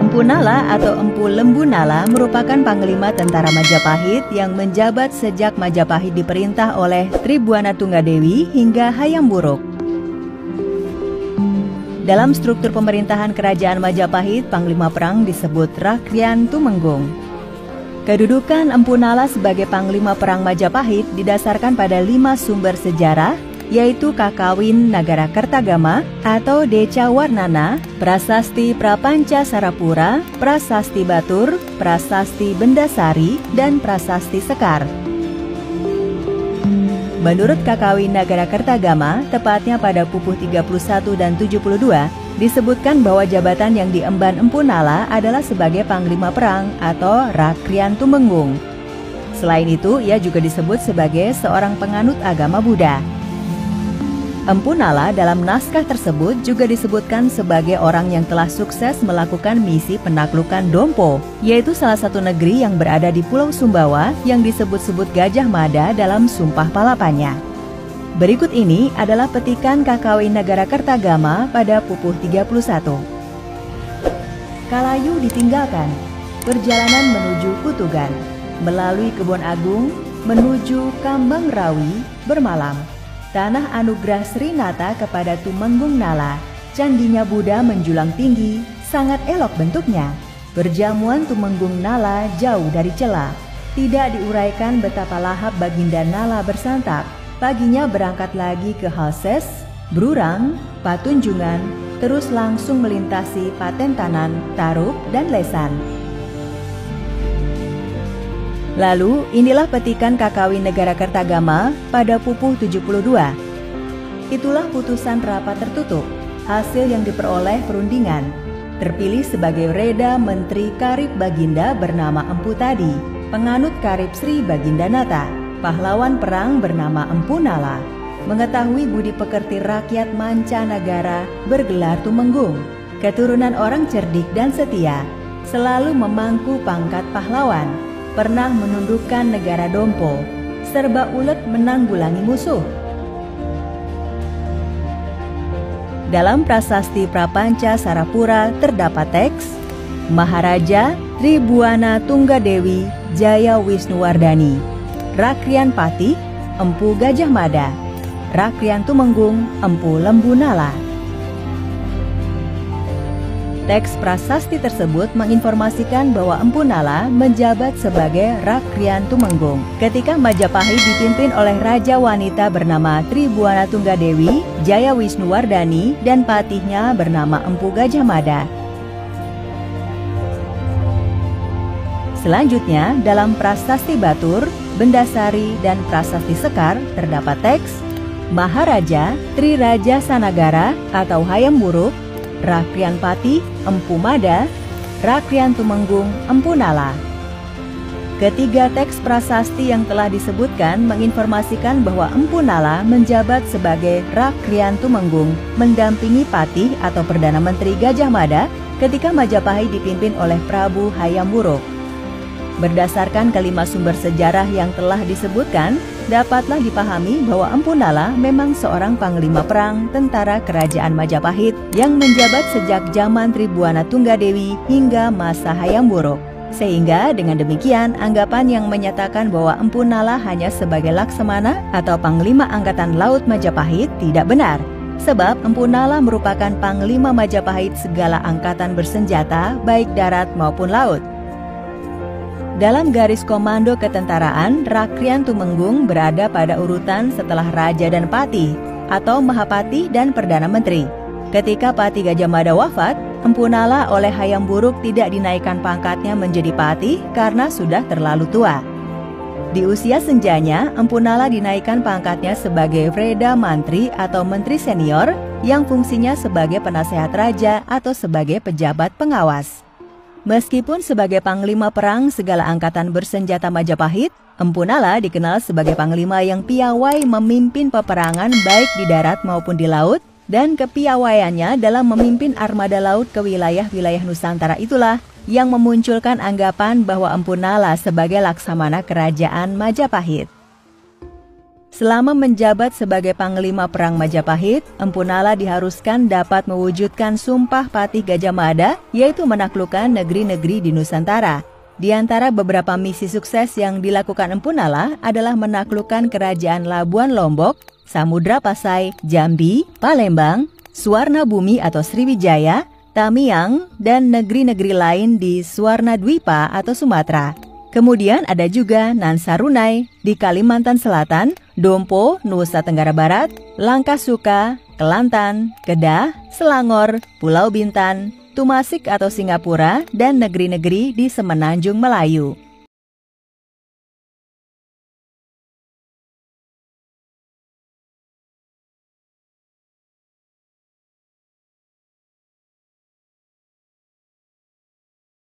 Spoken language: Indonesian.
Empu Nala atau Empu Lembu Nala merupakan panglima tentara Majapahit yang menjabat sejak Majapahit diperintah oleh Tribuana Tunggadewi hingga Hayam Wuruk. Dalam struktur pemerintahan kerajaan Majapahit, panglima perang disebut Rakrian Tumenggung. Kedudukan Empu Nala sebagai panglima perang Majapahit didasarkan pada 5 sumber sejarah, yaitu Kakawin Nagara Kertagama atau Deca Warnana, Prasasti Prapanca Sarapura, Prasasti Batur, Prasasti Bendasari, dan Prasasti Sekar. Menurut Kakawin Nagara Kertagama, tepatnya pada pupuh 31 dan 72, disebutkan bahwa jabatan yang diemban Empu Nala adalah sebagai panglima perang atau Rakrian Tumenggung. Selain itu, ia juga disebut sebagai seorang penganut agama Buddha. Empu Nala dalam naskah tersebut juga disebutkan sebagai orang yang telah sukses melakukan misi penaklukan Dompo, yaitu salah satu negeri yang berada di Pulau Sumbawa yang disebut-sebut Gajah Mada dalam Sumpah Palapanya. Berikut ini adalah petikan Kakawin Nagara Kertagama pada pupuh 31. Kalayu ditinggalkan, perjalanan menuju Kutugan, melalui Kebon Agung, menuju Kambang Rawi, bermalam. Tanah anugerah Srinata kepada Tumenggung Nala. Candinya Buddha menjulang tinggi, sangat elok bentuknya. Perjamuan Tumenggung Nala jauh dari cela. Tidak diuraikan betapa lahap Baginda Nala bersantap. Paginya berangkat lagi ke Halses, Brurang, Patunjungan, terus langsung melintasi Patentanan, Tarup, dan Lesan. Lalu, inilah petikan Kakawin Nagara Kertagama pada pupuh 72. Itulah putusan rapat tertutup, hasil yang diperoleh perundingan. Terpilih sebagai Reda Menteri Karib Baginda bernama Empu Tadi, penganut Karib Sri Baginda Nata, pahlawan perang bernama Empu Nala, mengetahui budi pekerti rakyat mancanegara bergelar Tumenggung, keturunan orang cerdik dan setia, selalu memangku pangkat pahlawan, pernah menundukkan negara Dompo, serba ulet menanggulangi musuh. Dalam Prasasti Prapanca Sarapura terdapat teks Maharaja Tribuana Tunggadewi Jaya Wisnuwardani, Rakrian Patih Empu Gajah Mada, Rakrian Tumenggung Empu Lembu Nala. Teks prasasti tersebut menginformasikan bahwa Empu Nala menjabat sebagai Rakrian Tumenggung ketika Majapahit dipimpin oleh Raja Wanita bernama Tribuana Tunggadewi, Jaya Wisnuwardani, dan patihnya bernama Empu Gajah Mada. Selanjutnya, dalam Prasasti Batur, Bendasari, dan Prasasti Sekar terdapat teks Maharaja Tri Raja Sanagara atau Hayam Wuruk, Rakrian Patih Empu Mada, Rakrian Tumenggung Empu Nala. Ketiga teks prasasti yang telah disebutkan menginformasikan bahwa Empu Nala menjabat sebagai Rakrian Tumenggung, mendampingi Patih atau Perdana Menteri Gajah Mada ketika Majapahit dipimpin oleh Prabu Hayam Wuruk. Berdasarkan kelima sumber sejarah yang telah disebutkan, dapatlah dipahami bahwa Empu Nala memang seorang panglima perang tentara kerajaan Majapahit yang menjabat sejak zaman Tribuana Tunggadewi hingga masa Hayam Wuruk. Sehingga dengan demikian, anggapan yang menyatakan bahwa Empu Nala hanya sebagai Laksamana atau Panglima Angkatan Laut Majapahit tidak benar. Sebab Empu Nala merupakan Panglima Majapahit segala angkatan bersenjata baik darat maupun laut. Dalam garis komando ketentaraan, Rakrian Tumenggung berada pada urutan setelah Raja dan Patih atau Mahapatih dan Perdana Menteri. Ketika Patih Gajah Mada wafat, Empu Nala oleh Hayam Wuruk tidak dinaikkan pangkatnya menjadi Patih karena sudah terlalu tua. Di usia senjanya, Empu Nala dinaikkan pangkatnya sebagai Vreda Mantri atau Menteri Senior yang fungsinya sebagai penasehat raja atau sebagai pejabat pengawas. Meskipun sebagai panglima perang segala angkatan bersenjata Majapahit, Empu Nala dikenal sebagai panglima yang piawai memimpin peperangan baik di darat maupun di laut, dan kepiawaiannya dalam memimpin armada laut ke wilayah-wilayah Nusantara itulah yang memunculkan anggapan bahwa Empu Nala sebagai Laksamana Kerajaan Majapahit. Selama menjabat sebagai Panglima Perang Majapahit, Empu Nala diharuskan dapat mewujudkan Sumpah Patih Gajah Mada, yaitu menaklukkan negeri-negeri di Nusantara. Di antara beberapa misi sukses yang dilakukan Empu Nala adalah menaklukkan Kerajaan Labuan Lombok, Samudra Pasai, Jambi, Palembang, Suwarna Bumi atau Sriwijaya, Tamiang, dan negeri-negeri lain di Suwarna Dwipa atau Sumatera. Kemudian ada juga Nansarunai di Kalimantan Selatan, Dompo, Nusa Tenggara Barat, Langkasuka, Kelantan, Kedah, Selangor, Pulau Bintan, Tumasik atau Singapura, dan negeri-negeri di Semenanjung Melayu.